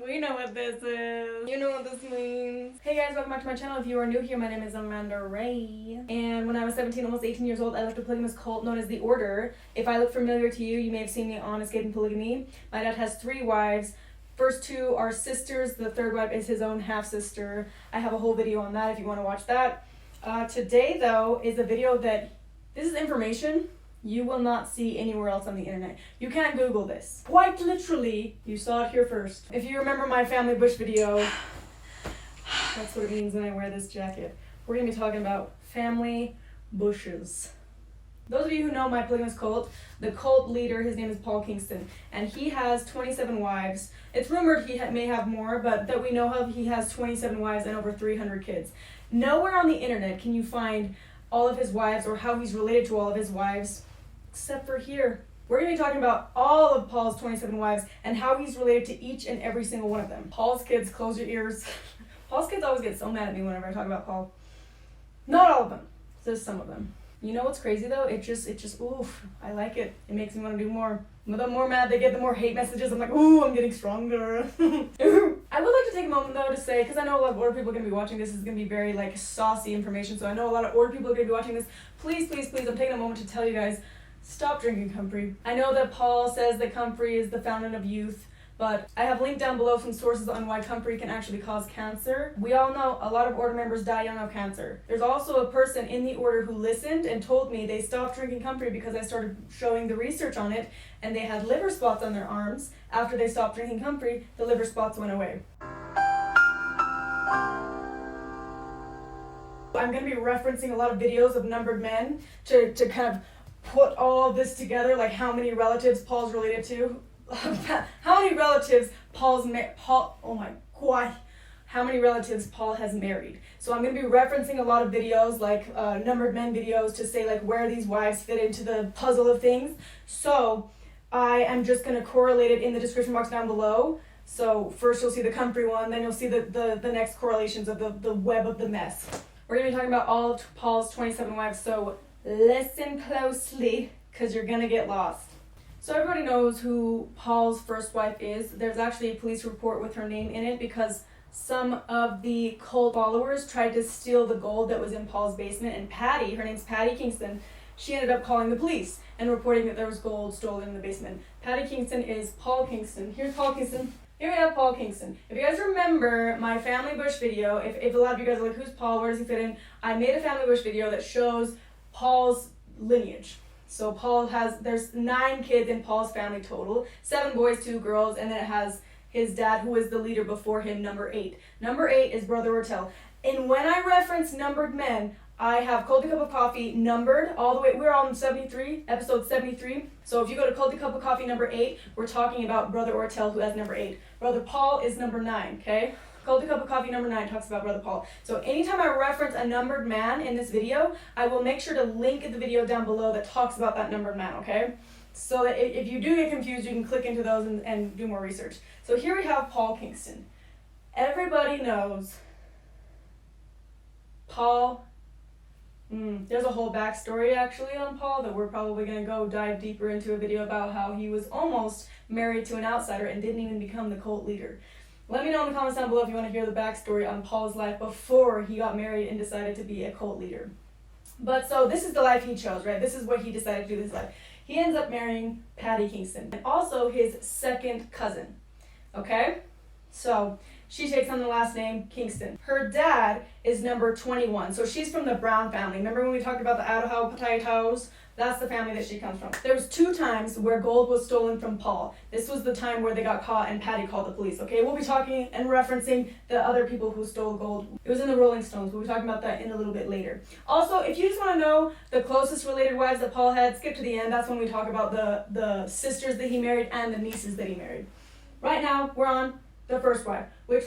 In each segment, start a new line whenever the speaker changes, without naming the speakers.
We know what this is. You know what this means. Hey guys, welcome back to my channel. If you are new here, my name is Amanda Ray. And when I was 17, almost 18 years old, I left a polygamous cult known as the Order. If I look familiar to you, you may have seen me on Escaping Polygamy. My dad has 3 wives. First 2 are sisters. The 3rd wife is his own half-sister. I have a whole video on that if you want to watch that. Today, though, is a video that, this is information you will not see anywhere else on the internet. You can't Google this. Quite literally, you saw it here first. If you remember my family bush video, that's what it means when I wear this jacket. We're gonna be talking about family bushes. Those of you who know my polygamous cult, the cult leader, his name is Paul Kingston, and he has 27 wives. It's rumored he may have more, but that we know of, he has 27 wives and over 300 kids. Nowhere on the internet can you find all of his wives or how he's related to all of his wives, except for here. We're going to be talking about all of Paul's 27 wives and how he's related to each and every single one of them. Paul's kids, close your ears. Paul's kids always get so mad at me whenever I talk about Paul. Not all of them, just some of them. You know what's crazy though? It just, oof, I like it. It makes me want to do more. The more mad they get, the more hate messages. I'm like, ooh, I'm getting stronger. I would like to take a moment though to say, because I know a lot of Order people are going to be watching this, is going to be very like saucy information, so I know a lot of Order people are going to be watching this. Please, please, please, I'm taking a moment to tell you guys, stop drinking Comfrey. I know that Paul says that Comfrey is the fountain of youth, but I have linked down below some sources on why Comfrey can actually cause cancer. We all know a lot of Order members die young of cancer. There's also a person in the Order who listened and told me they stopped drinking Comfrey because I started showing the research on it, and they had liver spots on their arms. After they stopped drinking Comfrey, the liver spots went away. I'm going to be referencing a lot of videos of numbered men to kind of put all this together, like how many relatives Paul's related to. How many relatives how many relatives Paul has married. So I'm going to be referencing a lot of videos, like numbered men videos, to say like where these wives fit into the puzzle of things. So I am just going to correlate it in the description box down below. So first you'll see the Comfrey one, then you'll see the next correlations of the web of the mess. We're going to be talking about all of Paul's 27 wives, so listen closely, because you're going to get lost. So everybody knows who Paul's first wife is. There's actually a police report with her name in it because some of the cult followers tried to steal the gold that was in Paul's basement, and Patty, her name's Patty Kingston, she ended up calling the police and reporting that there was gold stolen in the basement. Patty Kingston is Paul Kingston. Here's Paul Kingston. Here we have Paul Kingston. If you guys remember my family bush video, if a lot of you guys are like, who's Paul, where does he fit in? I made a family bush video that shows Paul's lineage. So there's 9 kids in Paul's family total, 7 boys, 2 girls, and then it has his dad, who was the leader before him, number 8. Number 8 is Brother Ortell. And when I reference numbered men, I have Culty Cup of Coffee numbered all the way. We're on episode 73. So if you go to Culty Cup of Coffee number 8, we're talking about Brother Ortell, who has number 8. Brother Paul is number 9, okay? Culty Cup of Coffee number 9 talks about Brother Paul. So anytime I reference a numbered man in this video, I will make sure to link the video down below that talks about that numbered man, okay? So that if you do get confused, you can click into those and do more research. So here we have Paul Kingston. Everybody knows Paul. There's a whole backstory actually on Paul that we're probably going to go dive deeper into a video about how he was almost married to an outsider and didn't even become the cult leader. Let me know in the comments down below if you want to hear the backstory on Paul's life before he got married and decided to be a cult leader. But so this is the life he chose, right? This is what he decided to do with his life. He ends up marrying Patty Kingston, and also his second cousin, okay? So she takes on the last name Kingston. Her dad is number 21, so she's from the Brown family. Remember when we talked about the Idaho potatoes? That's the family that she comes from. There was 2 times where gold was stolen from Paul. This was the time where they got caught and Patty called the police, okay? We'll be talking and referencing the other people who stole gold. It was in the Rolling Stones. We'll be talking about that in a little bit later. Also, if you just want to know the closest related wives that Paul had, skip to the end. That's when we talk about the sisters that he married and the nieces that he married. Right now, we're on the first wife, which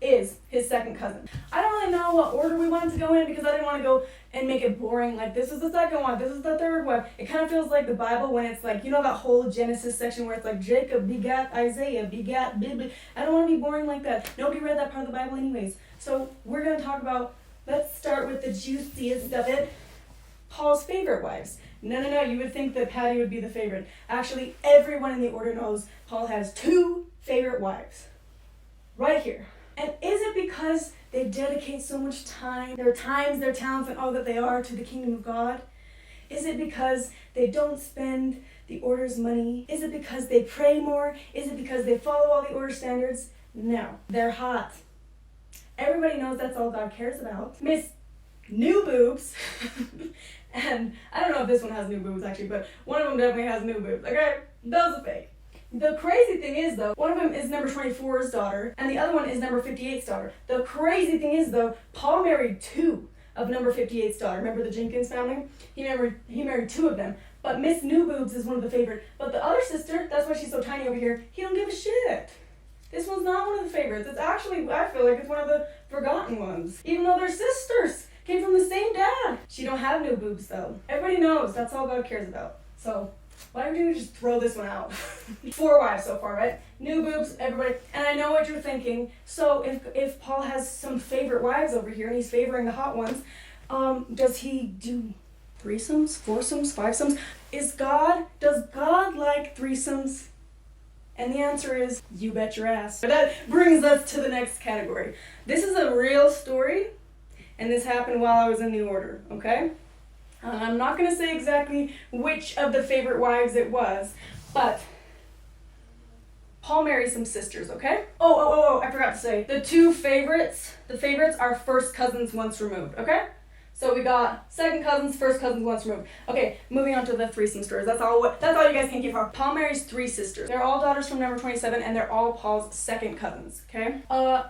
is his second cousin. I don't really know what order we wanted to go in because I didn't want to go and make it boring, like this is the second one, this is the third one. It kind of feels like the Bible when it's like, you know, that whole Genesis section where it's like Jacob begat Isaiah, begat Bibli. I don't want to be boring like that. Nobody read that part of the Bible anyways. So we're going to talk about, let's start with the juiciest of it, Paul's favorite wives. No, you would think that Patty would be the favorite. Actually, everyone in the order knows Paul has 2 favorite wives. right here. And is it because they dedicate so much time, their times, their talents, and all that they are to the kingdom of God? Is it because they don't spend the order's money? Is it because they pray more? Is it because they follow all the order standards? No, they're hot. Everybody knows that's all God cares about. Miss New Boobs, and I don't know if this one has new boobs actually, but one of them definitely has new boobs, okay? Those are fake. The crazy thing is though, one of them is number 24's daughter, and the other one is number 58's daughter. The crazy thing is though, Paul married two of number 58's daughter. Remember the Jenkins family? He married two of them. But Miss New Boobs is one of the favorite. But the other sister, that's why she's so tiny over here, he don't give a shit. This one's not one of the favorites. It's actually, I feel like it's one of the forgotten ones. Even though they're sisters. Came from the same dad. She don't have new boobs though. Everybody knows that's all God cares about. So why would you just throw this one out? 4 wives so far, right? New boobs, everybody. And I know what you're thinking. So if Paul has some favorite wives over here and he's favoring the hot ones, does he do threesomes, foursomes, fivesomes? Does God like threesomes? And the answer is, you bet your ass. But that brings us to the next category. This is a real story, and this happened while I was in the order, okay? I'm not going to say exactly which of the favorite wives it was, but Paul married some sisters, okay? Oh, I forgot to say. The favorites are first cousins once removed, okay? So we got second cousins, first cousins once removed. Okay, moving on to the threesome stories. That's all you guys can get for. Paul marries 3 sisters. They're all daughters from number 27, and they're all Paul's second cousins, okay?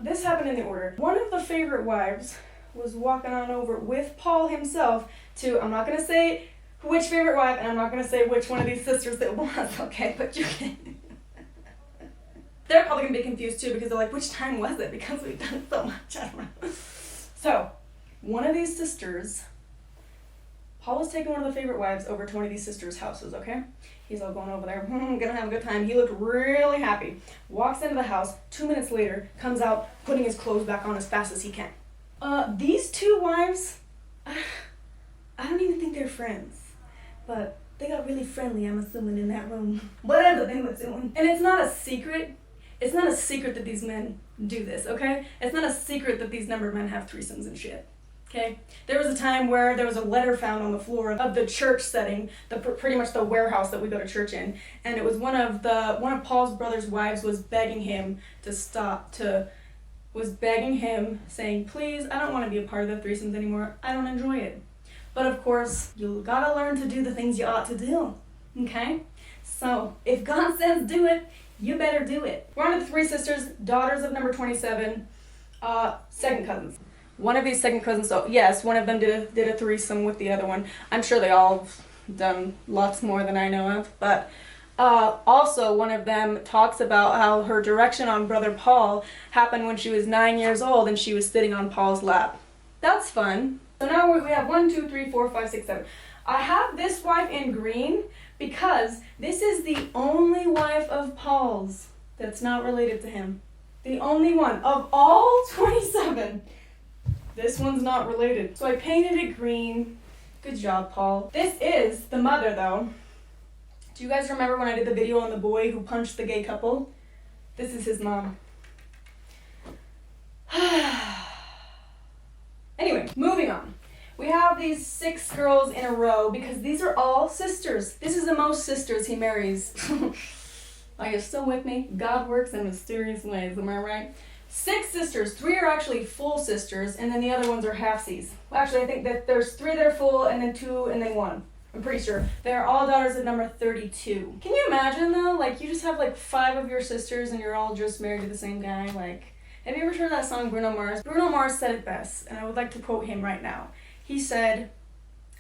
This happened in the order. One of the favorite wives was walking on over with Paul himself to, I'm not going to say which favorite wife, and I'm not going to say which one of these sisters it was, okay? But you can. They're probably going to be confused too, because they're like, which time was it? Because we've done so much. I don't know. So, one of these sisters, Paul was taking one of the favorite wives over to one of these sisters' houses, okay? He's all going over there, gonna have a good time. He looked really happy. Walks into the house, 2 minutes later, comes out, putting his clothes back on as fast as he can. These 2 wives, I don't even think they're friends, but they got really friendly, I'm assuming, in that room. Whatever they were doing. And it's not a secret that these men do this, okay? It's not a secret that these number of men have threesomes and shit. Okay, there was a time where there was a letter found on the floor of the church setting, pretty much the warehouse that we go to church in, and it was one of Paul's brother's wives was begging him to stop, was begging him, saying, please, I don't want to be a part of the threesomes anymore, I don't enjoy it. But of course, you gotta learn to do the things you ought to do, okay? So, if God says do it, you better do it. We're on to the 3 sisters, daughters of number 27, second cousins. One of these second cousins, so yes, one of them did a threesome with the other one. I'm sure they all done lots more than I know of, but also one of them talks about how her direction on Brother Paul happened when she was 9 years old and she was sitting on Paul's lap. That's fun. So now we have 1, 2, 3, 4, 5, 6, 7. I have this wife in green because this is the only wife of Paul's that's not related to him. The only one of all 27. This one's not related. So I painted it green. Good job, Paul. This is the mother, though. Do you guys remember when I did the video on the boy who punched the gay couple? This is his mom. Anyway, moving on. We have these 6 girls in a row because these are all sisters. This is the most sisters he marries. Are you still with me? God works in mysterious ways, am I right? 6 sisters, 3 are actually full sisters, and then the other ones are halfsies. Well, actually, I think that there's 3 that are full, and then 2, and then 1. I'm pretty sure. They're all daughters of number 32. Can you imagine, though? Like, you just have, like, 5 of your sisters, and you're all just married to the same guy. Like, have you ever heard that song, Bruno Mars? Bruno Mars said it best, and I would like to quote him right now. He said,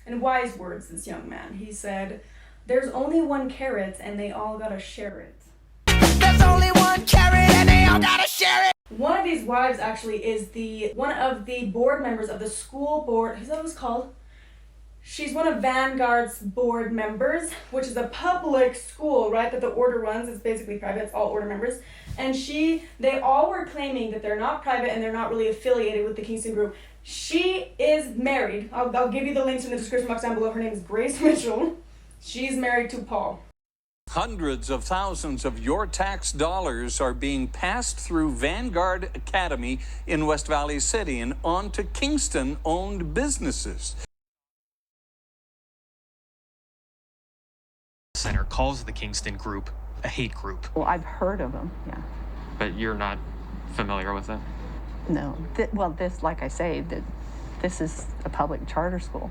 in wise words, this young man, he said, there's only 1 carrot, and they all gotta share it. There's only 1 carrot, and they all gotta share it! One of these wives actually is one of the board members of the school board. Is that what it's called? She's one of Vanguard's board members, which is a public school, right, that the order runs. It's basically private. It's all order members. And they all were claiming that they're not private and they're not really affiliated with the Kingston group. She is married. I'll give you the links in the description box down below. Her name is Grace Mitchell. She's married to Paul.
Hundreds of thousands of your tax dollars are being passed through Vanguard Academy in West Valley City and on to Kingston-owned businesses.
Center calls the Kingston group a hate group.
Well, I've heard of them, yeah.
But you're not familiar with it?
No. This, like I say, this is a public charter school.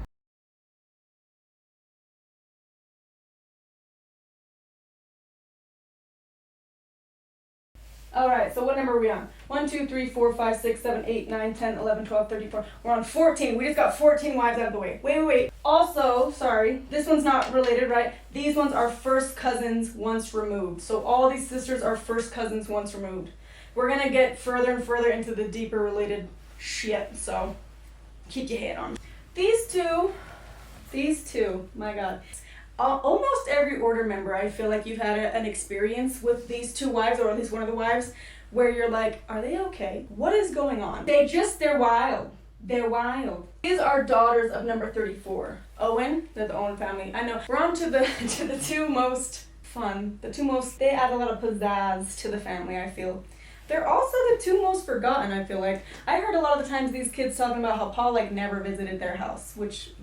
All right, so what number are we on? 1, 2, 3, 4, 5, 6, 7, 8, 9, 10, 11, 12, 13, 14. We're on 14. We just got 14 wives out of the way. Wait. Also, sorry, this one's not related, right? These ones are first cousins once removed. So all these sisters are first cousins once removed. We're going to get further and further into the deeper related shit, so keep your head on. These two, my God. Almost every order member, I feel like you've had an experience with these two wives, or at least one of the wives, where you're like, are they okay? What is going on? They're wild. They're wild. These are daughters of number 34. Owen, they're the Owen family. I know. We're on to the two most fun, they add a lot of pizzazz to the family, I feel. They're also the two most forgotten, I feel like. I heard a lot of the times these kids talking about how Paul never visited their house,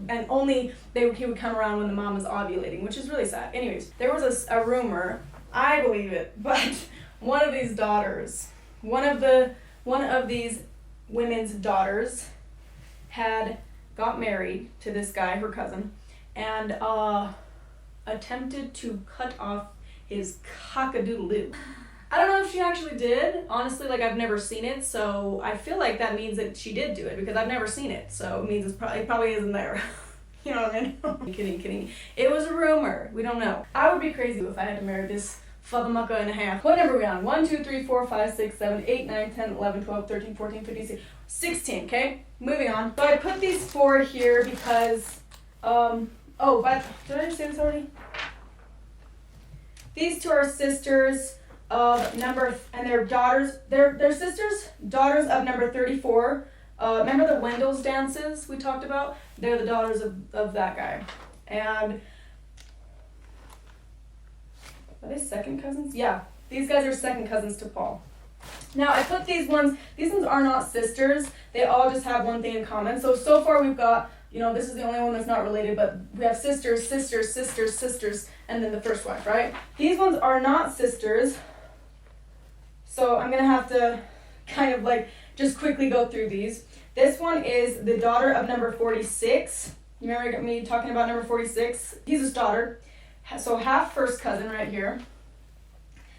and only he would come around when the mom was ovulating, which is really sad. Anyways, there was a rumor, I believe it, but one of these daughters, one of these women's daughters got married to this guy, her cousin, and attempted to cut off his cock-a-doodle-doo. I don't know if she actually did. Honestly, I've never seen it, so I feel like that means that she did do it because I've never seen it, so it means it probably isn't there. You know what I mean? Kidding. It was a rumor. We don't know. I would be crazy if I had to marry this fathermucker and a half. What number are we on? 1, 2, 3, 4, 5, 6, 7, 8, 9, 10, 11, 12, 13, 14, 15, 16, okay? Moving on. So I put these 4 here because, but did I just say this already? These two are sisters of and their daughters, they're sisters, daughters of number 34. Remember the Wendell's dances we talked about? They're the daughters of that guy. And are they second cousins? Yeah, these guys are second cousins to Paul. Now I put these ones are not sisters. They all just have one thing in common. So far we've got, this is the only one that's not related, but we have sisters, and then the first wife, right? These ones are not sisters. So I'm going to have to kind of just quickly go through these. This one is the daughter of number 46. You remember me talking about number 46? He's a Stoddard. So half first cousin right here.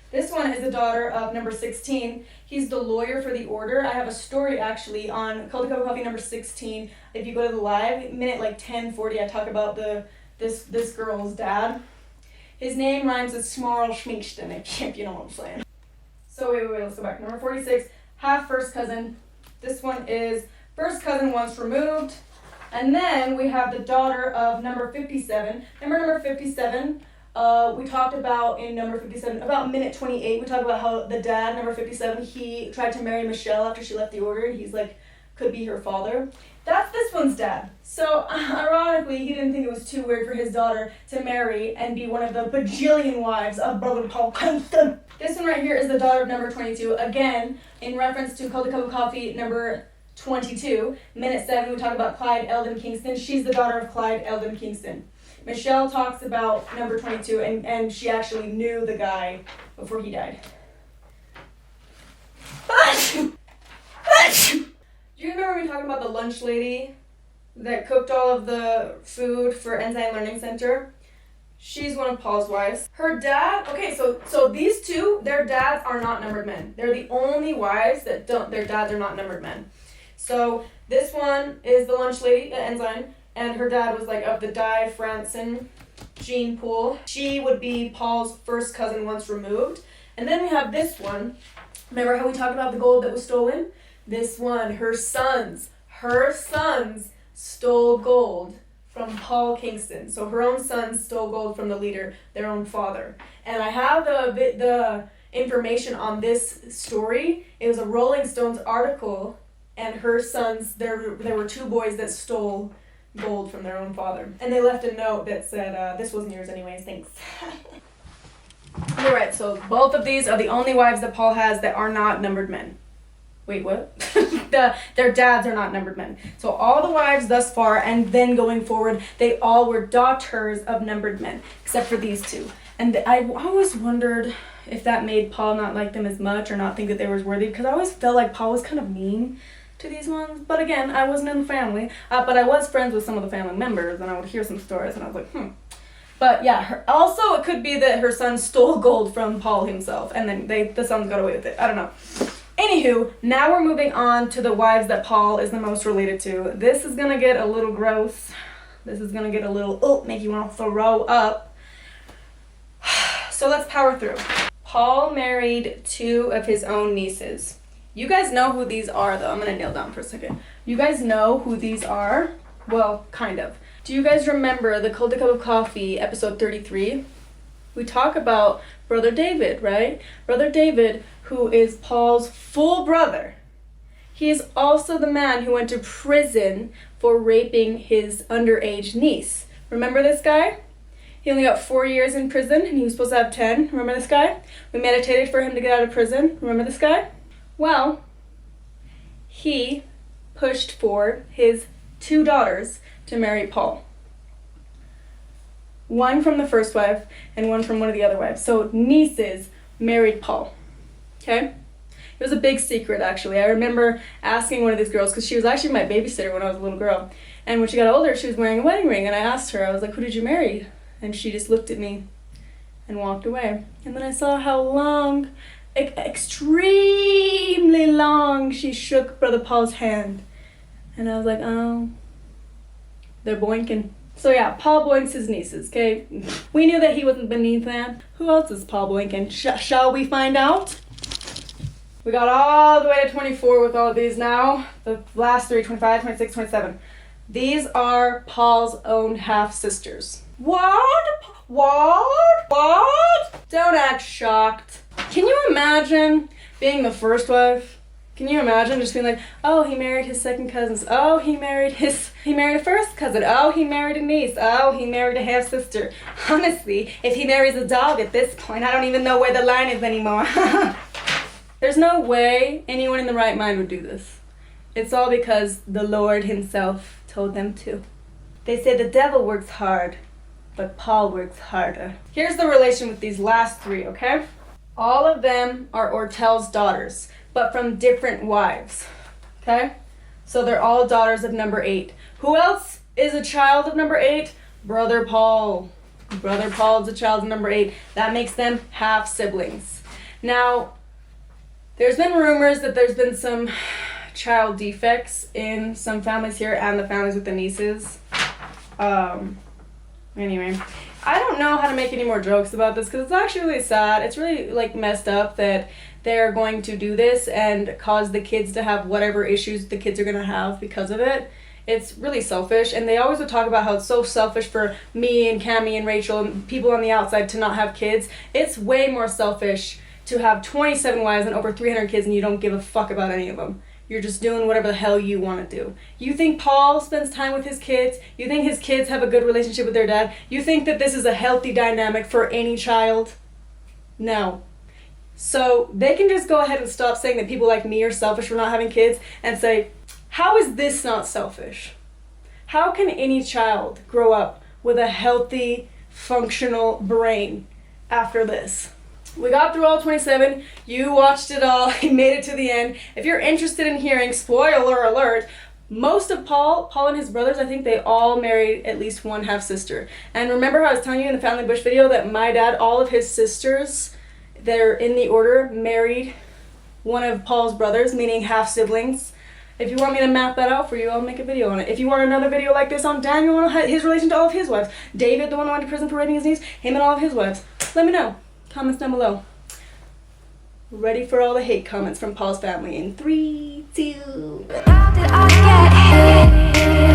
This one is the daughter of number 16. He's the lawyer for the order. I have a story actually on Culty Cup of Coffee number 16. If you go to the live, minute 10:40, I talk about this girl's dad. His name rhymes with SMARL SMINGSTON, if you know what I'm saying. So wait, let's go back. Number 46, half first cousin. This one is first cousin once removed. And then we have the daughter of number 57. Remember number 57? We talked about in number 57, about minute 28, we talked about how the dad, number 57, he tried to marry Michelle after she left the order. He's could be her father. That's this one's dad. So ironically, he didn't think it was too weird for his daughter to marry and be one of the bajillion wives of brother Paul Kingston. This one right here is the daughter of number 22. Again, in reference to Culty Cup of Coffee number 22. Minute 7, we talk about Clyde, Elden, Kingston. She's the daughter of Clyde, Elden, Kingston. Michelle talks about number 22, and she actually knew the guy before he died. Do you remember me talking about the lunch lady that cooked all of the food for Ensign Learning Center? She's one of Paul's wives. Her dad, okay, so these two, their dads are not numbered men. They're the only wives that their dads are not numbered men. So this one is the lunch lady at Ensign, and her dad was of the Di Franson gene pool. She would be Paul's first cousin once removed. And then we have this one. Remember how we talked about the gold that was stolen? This one, her sons stole gold from Paul Kingston. So her own sons stole gold from the leader, their own father. And I have the information on this story. It was a Rolling Stones article, and her sons, there were 2 boys that stole gold from their own father. And they left a note that said, this wasn't yours anyways, thanks. You're right, so both of these are the only wives that Paul has that are not numbered men. Wait, what? Their dads are not numbered men. So all the wives thus far, and then going forward, they all were daughters of numbered men, except for these two. And I always wondered if that made Paul not like them as much or not think that they were worthy, because I always felt like Paul was kind of mean to these ones. But again, I wasn't in the family, but I was friends with some of the family members, and I would hear some stories, and I was like, But yeah, also it could be that her son stole gold from Paul himself, and then the sons got away with it. I don't know. Anywho, now we're moving on to the wives that Paul is the most related to. This is gonna get a little gross. This is gonna get a little, make you want to throw up. So let's power through. Paul married 2 of his own nieces. You guys know who these are, though. I'm gonna kneel down for a second. You guys know who these are? Well, kind of. Do you guys remember the Culty Cup of Coffee, episode 33? We talk about Brother David, right? Brother David, who is Paul's full brother. He is also the man who went to prison for raping his underage niece. Remember this guy? He only got 4 years in prison, and he was supposed to have 10. Remember this guy? We meditated for him to get out of prison. Remember this guy? Well, he pushed for his 2 daughters to marry Paul. One from the first wife and one from one of the other wives. So nieces married Paul. Okay? It was a big secret, actually. I remember asking one of these girls, because she was actually my babysitter when I was a little girl. And when she got older, she was wearing a wedding ring. And I asked her, I was like, who did you marry? And she just looked at me and walked away. And then I saw how long, extremely long, she shook Brother Paul's hand. And I was like, oh, they're boinking. So yeah, Paul boinks his nieces, okay? We knew that he wasn't beneath that. Who else is Paul boinking? Shall we find out? We got all the way to 24 with all of these now. The last 3, 25, 26, 27. These are Paul's own half-sisters. What? Don't act shocked. Can you imagine being the first wife? Can you imagine just being like, oh, he married his second cousins. Oh, he married a first cousin. Oh, he married a niece. Oh, he married a half-sister. Honestly, if he marries a dog at this point, I don't even know where the line is anymore. There's no way anyone in the right mind would do this. It's all because the Lord himself told them to. They say the devil works hard, but Paul works harder. Here's the relation with these last 3, okay? All of them are Ortell's daughters, but from different wives, okay? So they're all daughters of number 8. Who else is a child of number 8? Brother Paul. Brother Paul is a child of number 8. That makes them half siblings. Now, there's been rumors that there's been some child defects in some families here and the families with the nieces. Anyway, I don't know how to make any more jokes about this because it's actually really sad. It's really messed up that they're going to do this and cause the kids to have whatever issues the kids are going to have because of it. It's really selfish, and they always would talk about how it's so selfish for me and Cammie and Rachel and people on the outside to not have kids. It's way more selfish to have 27 wives and over 300 kids and you don't give a fuck about any of them. You're just doing whatever the hell you want to do. You think Paul spends time with his kids? You think his kids have a good relationship with their dad? You think that this is a healthy dynamic for any child? No. So they can just go ahead and stop saying that people like me are selfish for not having kids and say, how is this not selfish? How can any child grow up with a healthy, functional brain after this? We got through all 27. You watched it all. You made it to the end. If you're interested in hearing, spoiler alert, most of Paul and his brothers, I think they all married at least one half-sister. And remember how I was telling you in the Family Bush video that my dad, all of his sisters, they're in the order, married one of Paul's brothers, meaning half-siblings. If you want me to map that out for you, I'll make a video on it. If you want another video like this on Daniel, his relation to all of his wives, David, the one who went to prison for raping his niece, him and all of his wives, let me know. Comments down below. Ready for all the hate comments from Paul's family in 3, 2... How did I get here?